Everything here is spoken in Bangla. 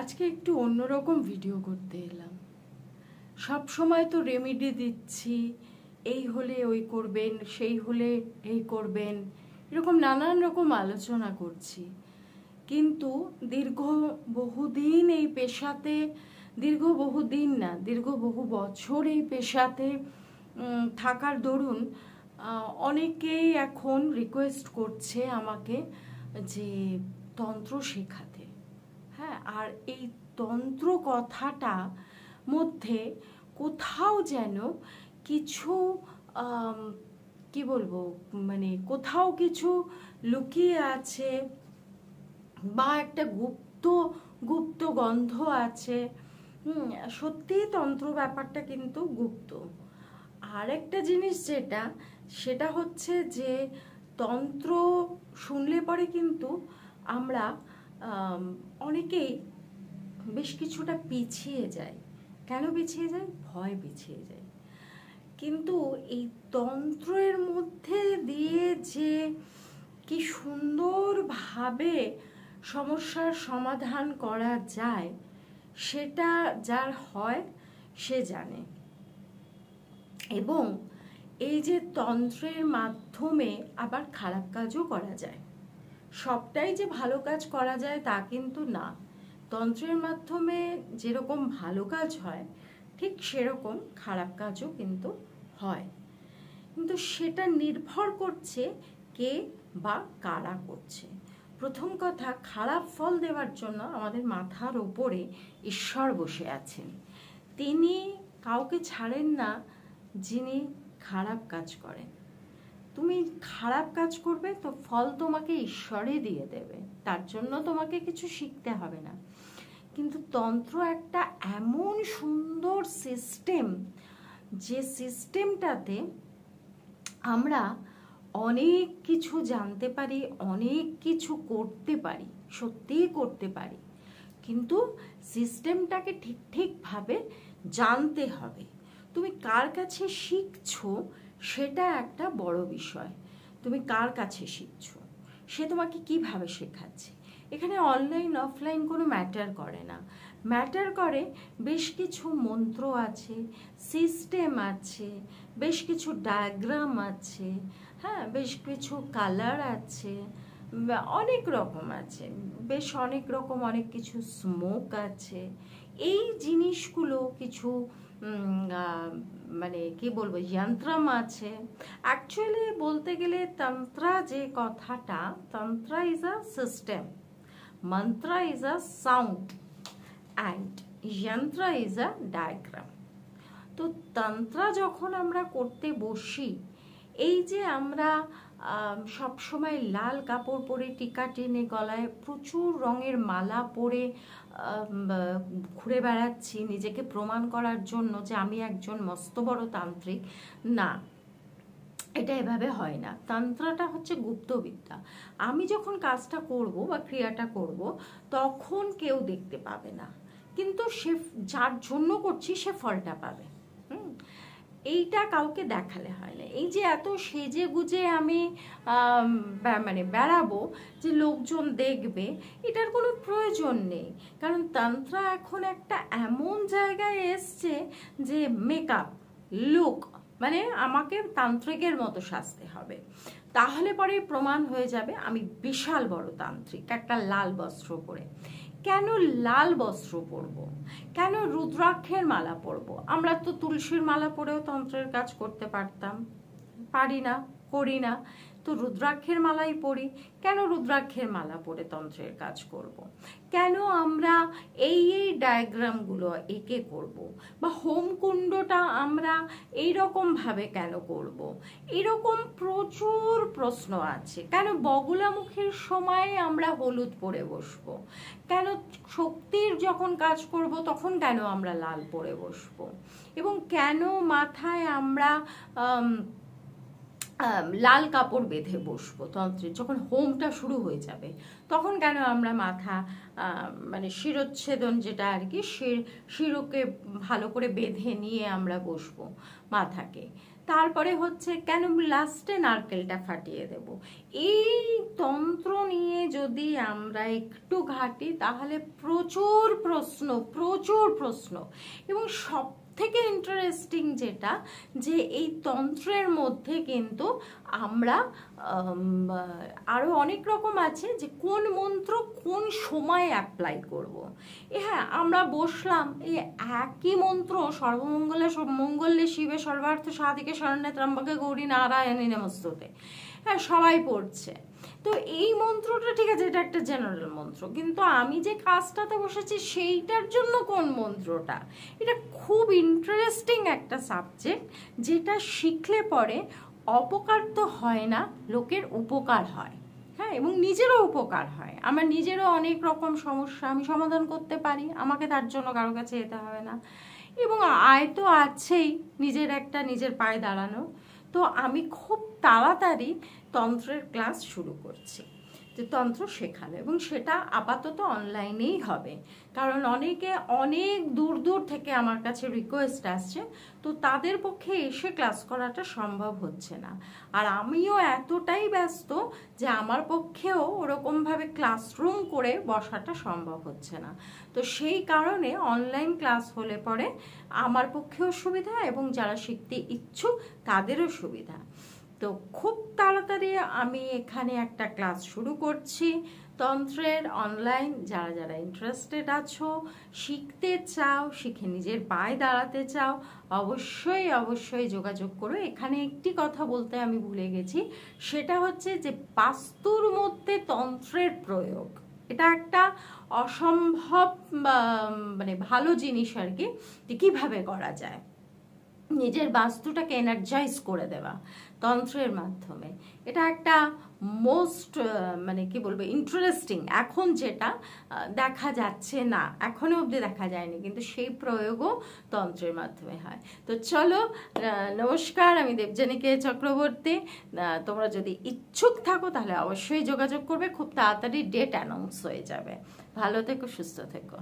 আজকে একটু অন্যরকম ভিডিও করতে এলাম। সব সময় তো রেমেডি দিচ্ছি, এই হলে ওই করবেন, সেই হলে এই করবেন, এরকম নানান রকম আলোচনা করছি। কিন্তু বহুদিন এই পেশাতে, বহুদিন না, বহু বছর এই পেশাতে থাকার দরুন অনেকেই এখন রিকোয়েস্ট করছে আমাকে যে তন্ত্র শেখাতে। হ্যাঁ, আর এই তন্ত্র কথাটা মধ্যে কোথাও যেন কিছু কি বলবো, মানে কোথাও কিছু লুকিয়ে আছে বা একটা গুপ্ত গুপ্ত গন্ধ আছে। সত্যিই তন্ত্র ব্যাপারটা কিন্তু গুপ্ত। আর একটা জিনিস সেটা হচ্ছে যে তন্ত্র শুনলে পরে কিন্তু আমরা অনেকেই বেশ কিছুটা পিছিয়ে যাই। কেন পিছিয়ে যাই? ভয় পিছিয়ে যাই। কিন্তু এই তন্ত্রের মধ্যে দিয়ে যে কি সুন্দরভাবে সমস্যার সমাধান করা যায়, সেটা যার হয় সে জানে। এবং এই যে তন্ত্রের মাধ্যমে আবার খারাপ কাজও করা যায়। সবটাই যে ভালো কাজ করা যায় তা কিন্তু না। তন্ত্রের মাধ্যমে যেরকম ভালো কাজ হয়, ঠিক সেরকম খারাপ কাজও কিন্তু হয়। কিন্তু সেটা নির্ভর করছে কে বা কারা করছে। প্রথম কথা, খারাপ ফল দেওয়ার জন্য আমাদের মাথার ওপরে ঈশ্বর বসে আছেন। তিনি কাউকে ছাড়েন না যিনি খারাপ কাজ করেন। তুমি খারাপ কাজ করবে তো ফল তোমাকে ঈশ্বরই দিয়ে দেবে, তার জন্য তোমাকে কিছু শিখতে হবে না। কিন্তু তন্ত্র একটা এমন সুন্দর সিস্টেম, যে সিস্টেমটাতে আমরা অনেক কিছু জানতে পারি, অনেক কিছু করতে পারি, সত্যিই করতে পারি। কিন্তু সিস্টেমটাকে ঠিকভাবে জানতে হবে। তুমি কার কাছে শিখছো সেটা একটা বড় বিষয়। তুমি কার কাছে শিখছো, সে তোমাকে কিভাবে শেখাচ্ছে। এখানে অনলাইন অফলাইন কোনো ম্যাটার করে না। ম্যাটার করে বেশ কিছু মন্ত্র আছে, সিস্টেম আছে, বেশ কিছু ডায়াগ্রাম আছে, হ্যাঁ, বেশ কিছু কালার আছে, অনেক রকম আছে, বেশ অনেক রকম অনেক কিছু স্মোক আছে। এই জিনিসগুলো কিছু মানে কি বলবো, যন্ত্রম আছে। অ্যাকচুয়ালি বলতে গেলে তন্ত্রা যে কথাটা, তন্ত্রা ইজ আ সিস্টেম, মন্ত্র ইজ আ সাউন্ড, অ্যান্ড যন্ত্র ইজ আ ডায়াগ্রাম। তো তন্ত্রা যখন আমরা করতে বসি, এই যে আমরা সবসময় লাল কাপড় পরে, টিকা টেনে, গলায় প্রচুর রঙের মালা পরে ঘুরে বেড়াচ্ছি নিজেকে প্রমাণ করার জন্য যে আমি একজন মস্ত বড় তান্ত্রিক, না, এটা এভাবে হয় না। তন্ত্রটা হচ্ছে গুপ্তবিদ্যা। আমি যখন কাজটা করব বা ক্রিয়াটা করব, তখন কেউ দেখতে পাবে না, কিন্তু সে যার জন্য করছি সে ফলটা পাবে। এইটা কাউকে দেখালে হয় না। এই যে এত সেজে গুজে আমি মানে বেড়াবো যে লোকজন দেখবে, এটার কোনো প্রয়োজন নেই। কারণ তন্ত্র এখন একটা এমন জায়গায় এসছে যে মেকআপ, লুক, মানে আমাকে তান্ত্রিকের মতো সাজতে হবে, তাহলে পরে প্রমাণ হয়ে যাবে আমি বিশাল বড় তান্ত্রিক। একটা লাল বস্ত্র পরে, কেন লাল বস্ত্র পরবো? কেন রুদ্রাক্ষের মালা পরবো? আমরা তো তুলসীর মালা পরেও তন্ত্রের কাজ করতে পারতাম, পারি না, করি না। তো রুদ্রাক্ষের মালাই পরি। কেন রুদ্রাক্ষের মালা পরে তন্ত্রের কাজ করব? কেন আমরা এই ডায়াগ্রামগুলো এঁকে করব? বা হোমকুণ্ডটা আমরা এইরকমভাবে কেন করব? এরকম প্রচুর প্রশ্ন আছে। কেন বগুলামুখীর সময় আমরা হলুদ পরে বসবো? কেন শক্তির যখন কাজ করব তখন কেন আমরা লাল পরে বসবো? এবং কেন মাথায় আমরা লাল কাপড় বেঁধে বসবো তন্ত্রের যখন হোমটা শুরু হয়ে যাবে? তখন কেন আমরা মাথা মানে শিরচ্ছেদন যেটা আর কি, শিরকে ভালো করে বেঁধে নিয়ে আমরা বসবো মাথাকে? তারপরে হচ্ছে কেন লাস্টে নারকেলটা ফাটিয়ে দেব। এই তন্ত্র নিয়ে যদি আমরা একটু ঘাঁটি তাহলে প্রচুর প্রশ্ন এবং সব থেকে ইন্টারেস্টিং যেটা, যে এই তন্ত্রের মধ্যে কিন্তু আমরা আরো অনেক রকম আছে যে কোন মন্ত্র কোন সময় অ্যাপ্লাই করব। হ্যাঁ, আমরা বসলাম এই একই মন্ত্র মঙ্গলে শিবে সর্বার্থ সাধিকে শরণ্যে ত্র্যম্বকে গৌরী নারায়ণী নমস্তুতে, হ্যাঁ সবাই পড়ছে। তো এই মন্ত্রটা ঠিক আছে, এটা একটা জেনারেল মন্ত্র, কিন্তু আমি যে কাজটাতে বসেছি সেইটার জন্য কোন মন্ত্রটা, এটা খুব ইন্টারেস্টিং একটা সাবজেক্ট, যেটা শিখলে পরে অপকার তো হয় না, লোকের উপকার হয়। হ্যাঁ, এবং নিজেরও উপকার হয়। আমার নিজেরও অনেক রকম সমস্যা আমি সমাধান করতে পারি, আমাকে তার জন্য কারো কাছে যেতে হবে না। এবং আয় তো আছেই, নিজের পায়ে দাঁড়ানো। তো আমি খুব তাড়াতাড়ি তন্ত্রের ক্লাস শুরু করছি, যে তন্ত্র শেখানো, এবং সেটা আপাতত অনলাইনেই হবে, কারণ অনেকে অনেক দূর থেকে আমার কাছে রিকোয়েস্ট আসছে, তো তাদের পক্ষে এসে ক্লাস করাটা সম্ভব হচ্ছে না। আর আমিও এতটাই ব্যস্ত যে আমার পক্ষেও ওরকমভাবে ক্লাসরুম করে বসাটা সম্ভব হচ্ছে না। তো সেই কারণে অনলাইন ক্লাস হলে পরে আমার পক্ষেও সুবিধা এবং যারা শিখতে ইচ্ছুক তাদেরও সুবিধা। তো খুব তাড়াতাড়ি আমি এখানে একটা ক্লাস শুরু করছি তন্ত্রের অনলাইন। যারা ইন্টারেস্টেড আছো, শিখতে চাও, শিখে নিজের পায়ে দাঁড়াতে চাও, অবশ্যই যোগাযোগ করো। এখানে একটি কথা বলতে আমি ভুলে গেছি, সেটা হচ্ছে যে বাস্তুর মধ্যে তন্ত্রের প্রয়োগ, এটা একটা অসম্ভব মানে ভালো জিনিস আর কি, যে কিভাবে করা যায় নিজের বাস্তুটাকে এনার্জাইজ করে দেওয়া তন্ত্রের মাধ্যমে। এটা একটা মোস্ট মানে কি বলবো ইন্টারেস্টিং, এখন যেটা দেখা যাচ্ছে না, এখনো অবধি দেখা যায়নি, কিন্তু সেই প্রয়োগও তন্ত্রের মাধ্যমে হয়। তো চলো, নমস্কার, আমি দেবযানীকে চক্রবর্তী। তোমরা যদি ইচ্ছুক থাকো তাহলে অবশ্যই যোগাযোগ করবে, খুব তাড়াতাড়ি ডেট অ্যানাউন্স হয়ে যাবে। ভালো থেকো, সুস্থ থেকো।